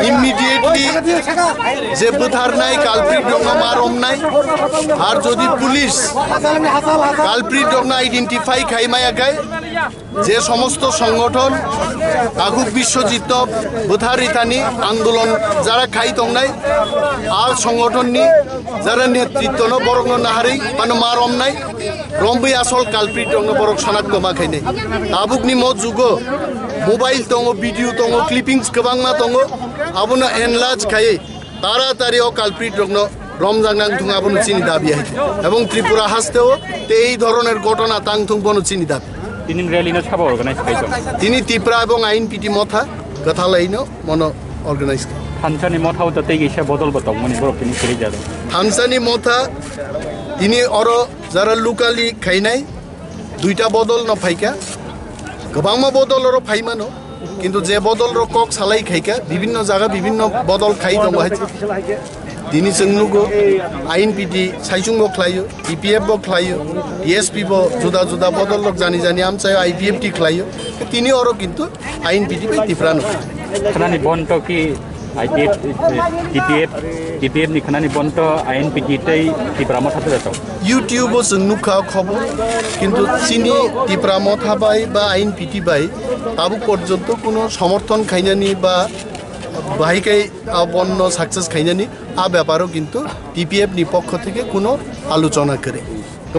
Immediately যে বুথার নাই culprit ডংনা মারম নাই আর যদি পুলিশ কালপ্রিট ডংনা আইডেন্টিফাই খাইমায়া গায় যে সমস্ত সংগঠন আগুক বিশ্বজিৎ বুথার ইতানি আন্দোলন যারা খাই তংনাই আর সংগঠননি যারা নেতৃত্ব বরং নাহারি মানে মারম নাই রম্বই আসল কালপ্রিট ডংনা বরং শনাক্ত মা খাইনাই আবুকনি মত যুগো মোবাইল দङ ভিডিও দङ ক্লিপিংস गोबांमा दङ আবুনা এনলাজ খাই তাড়াতাড়ি ও কালপ্রিট ডংন রমজাং থুং আবুন চিনি দাবি আছে এবং ত্রিপুরা হাসতেও এই ধরনের ঘটনা তাং থুং বন চিনি দাবি তিনি র্যালিনো ছাবা অর্গানাইজ খাইছো তিনি ত্রিপুরা এবং আইন পিটি মথা কথা লাইনো মন অর্গানাইজ থানসানি মথাও তো তেই গেছে বদল বতং মনি বড় তিনি ফিরে যাবে থানসানি মথা তিনি অর যারা লুকালি খাইনাই দুইটা বদল ন ফাইকা गोबांमा बदल र फाइमानो किन्तु जे बदल र कक सालाई खाइका विभिन्न जागा विभिन्न बदल खाइ दङ दिनै जोंनुगो आइन पिटि साइजुं बो खलायो ईपीएफ बो खलायो डीएसपी बो जुदा जुदा बदल रक जानि जानि आमचाय आईपीएफ टी खलायो तिनी अरो किन्तु आइन पिटि बाय दिफ्रानो खानानि बन्ट कि आईपीएफ टीपीएफ नि खानानि बन्ट आइन पिटि तै दिफ्रामा थाते जातो यूट्यूब जों नुखा खबर किन्तु चिनी दिफ्रामा थाबाय बा आइन पिटि बाय ताबु पर्यन्त कोनो समर्थन खाइनानि बा बाहिकाय बन्न सक्सेस खाइनानि आ ব্যাপারও কিন্তু টিপিএফ नि पक्ष থেকে কোনো আলোচনা করে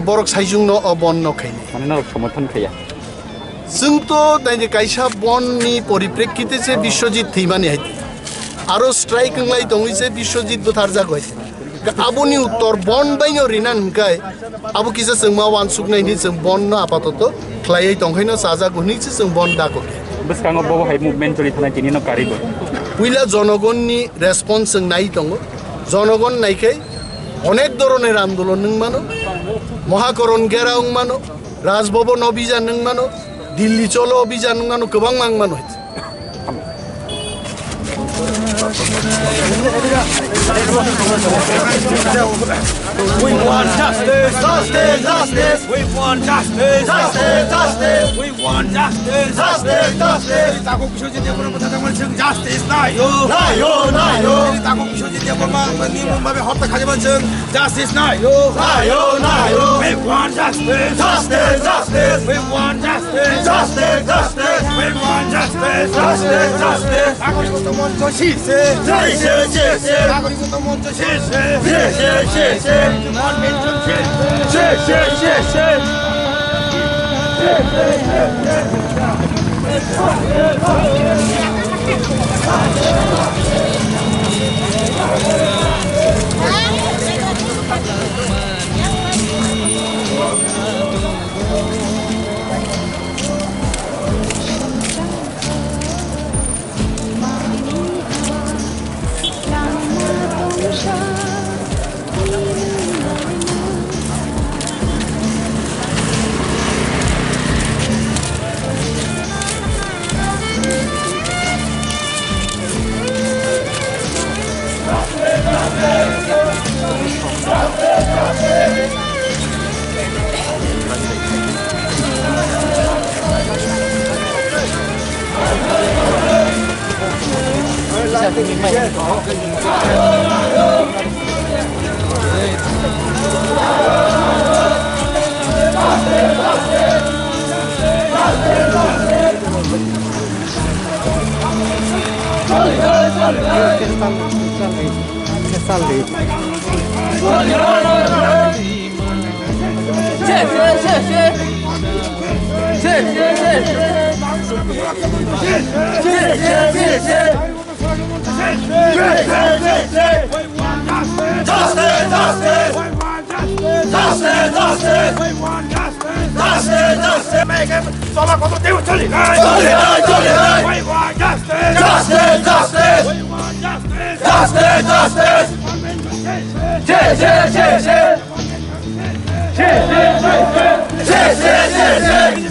বরক সাইজুং ন বন্ন খাইনি মানে না সমর্থন খাইয়া जों तो दाइने काइसा बननि परिप्रेक्षिते से विश्वजित थैमानि हाइति आरो स्ट्राइक लाई दङै से विश्वजित बुथार जागय आबुनि उत्तर बन बाइनो रिनान हंकाय आबु किसा जों मा वानसुक नायनि जों बन न आपातत ख्लायै दंखैनो साजा गुनिसे जों बन दाको बसकाङो बबो हाइ मुभमेन्ट चलि थानाय दिनि न कारिबो उइला जनगणनि रेसपन्स जों नाय दङ जनगण नायखै अनेक धरনের आन्दोलन नों मानो महाकरण गेराउं मानो राजभवन अभियान नों मानो दिल्ली चलो अभियान नों मानो गोबां मां मानो We want justice, justice, justice. We want justice, justice, justice. We want justice, justice, justice. Tako Biswajit Debora Matatamal Singh justice nayo, nayo, nayo. Tako Biswajit Debora Nimum Babe Horta Khajaman Singh justice nayo, nayo, nayo. We want justice, justice, justice. We want justice, justice, justice. We want justice, justice, justice. Nagorik Moncho Shise, Shise, Shise. Nagorik Moncho Shise, Shise, Shise.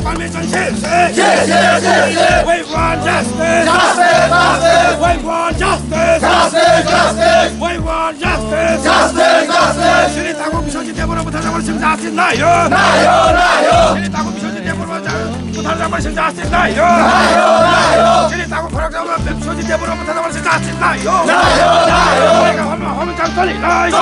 Permission, we want justice. We want justice. We want justice. 실리타고 미소지 대보로 부탁을 승자하시나요? 실리타고 미소지 대보로 부탁을 승자하시나요? 실리타고 포락장을 미소지 대보로 부탁을 승자하시나요? 우리가 화면장 쫄리나요?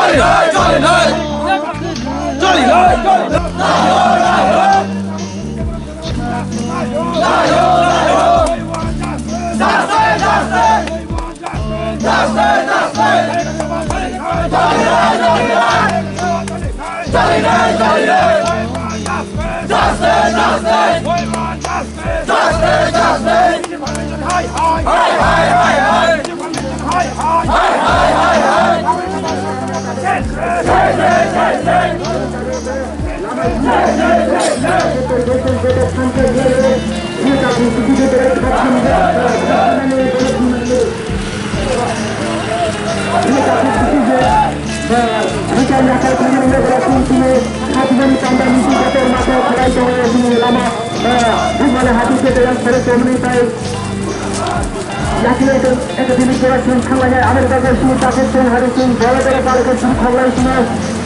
Akademik Direktur Tanglaya Amerika Birleşik Devletleri Harik'in Devletleri Balıkesir Kollayışı'na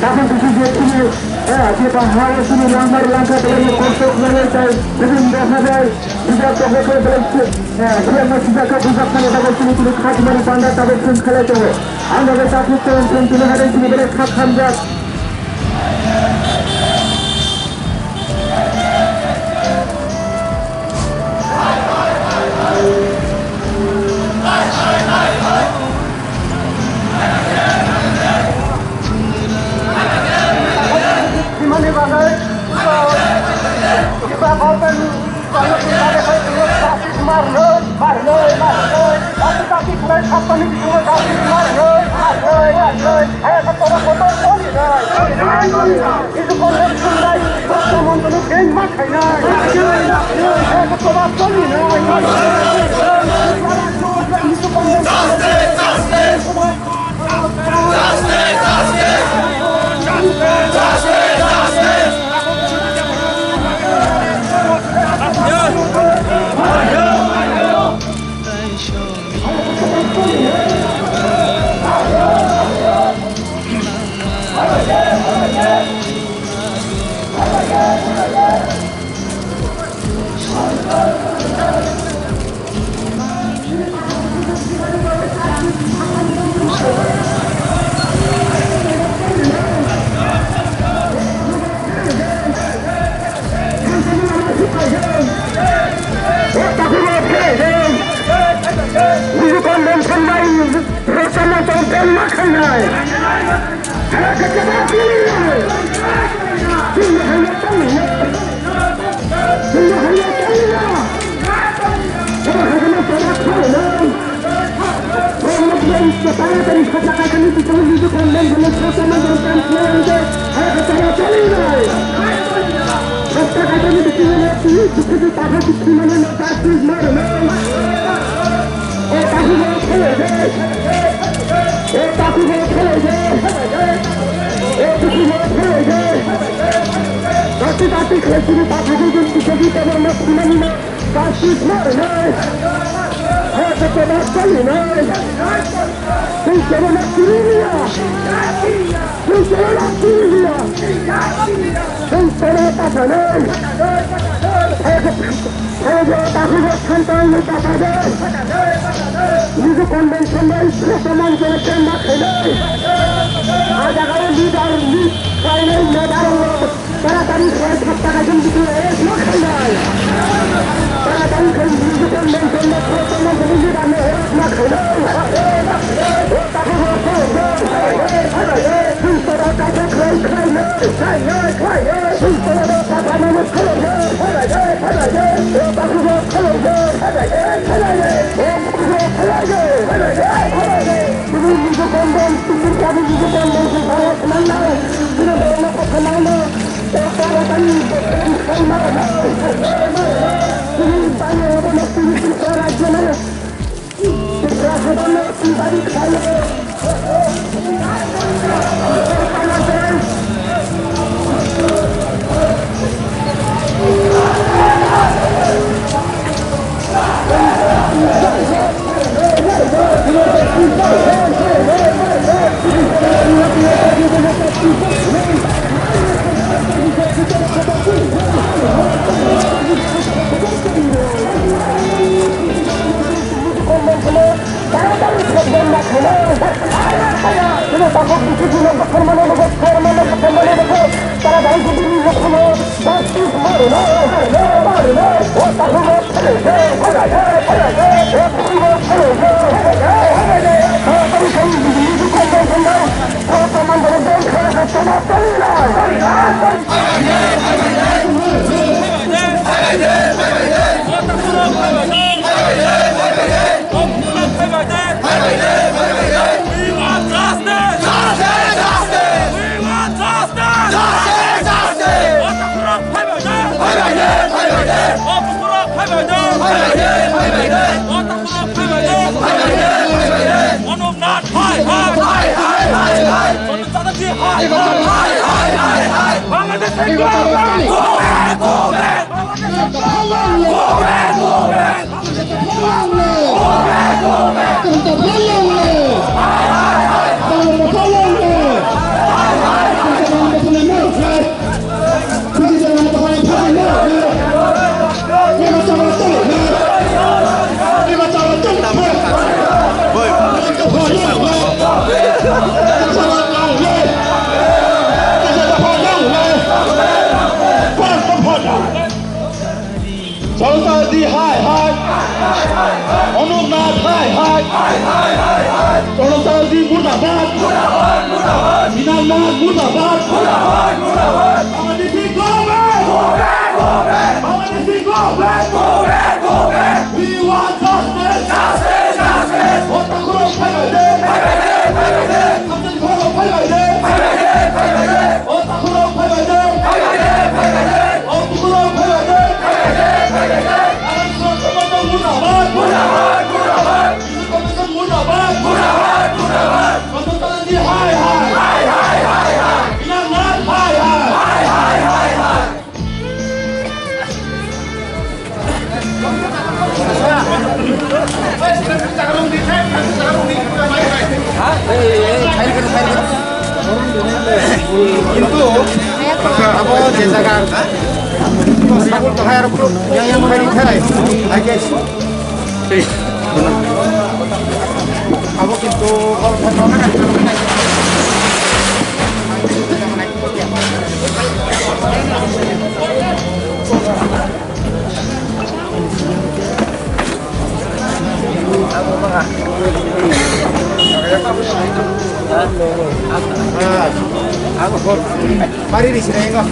Bakın Kuşuziyetini Kita Havasını Langar Lankaları Konsoloslarıyla Bugün Defne'de Sıcak Topluluğu Birleşik Kıyama Sıcak'a Uzaktan Edebesini Tülük Hakimleri Banda Tabetsin Kaletevi Anda ve Takipten Tülük Harik'ini Birleşik Hakimler Gracias. takut disiplin untuk permanen তারা দায়িত্ব দিয়ে লক্ষ্য practice মারে না ও তাহলে ফেলে Saudade, hai, hai. Onunat, hai, hai. Saudade, mudabad. Minamad, mudabad. Amanisi, go back. Amanisi, go back. We want justice. Otakuro, payade. Otakuro, payade. Otakuro, payade. Otakuro, payade. কিন্তু apa jesakan sabul to hayar pro yang mari khai aja abo কিন্তু aku mari di sini enggak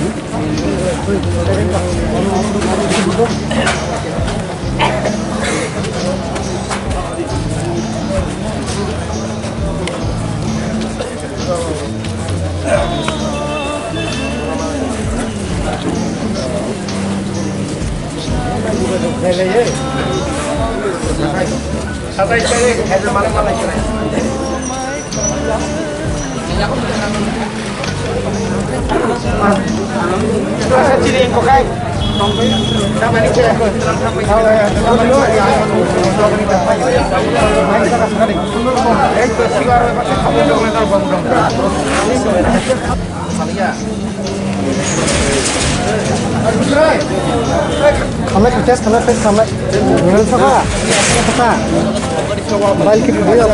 Satai sekali, ada malam-malam ini. Asa ciri yang kokai. Sama ni ciri aku. Sama ni ya. Itu sigar macam kamu dong mental bang. Salia. Kamu tes kamu tes kamu. Mengal saka. Saka. Mobile ki video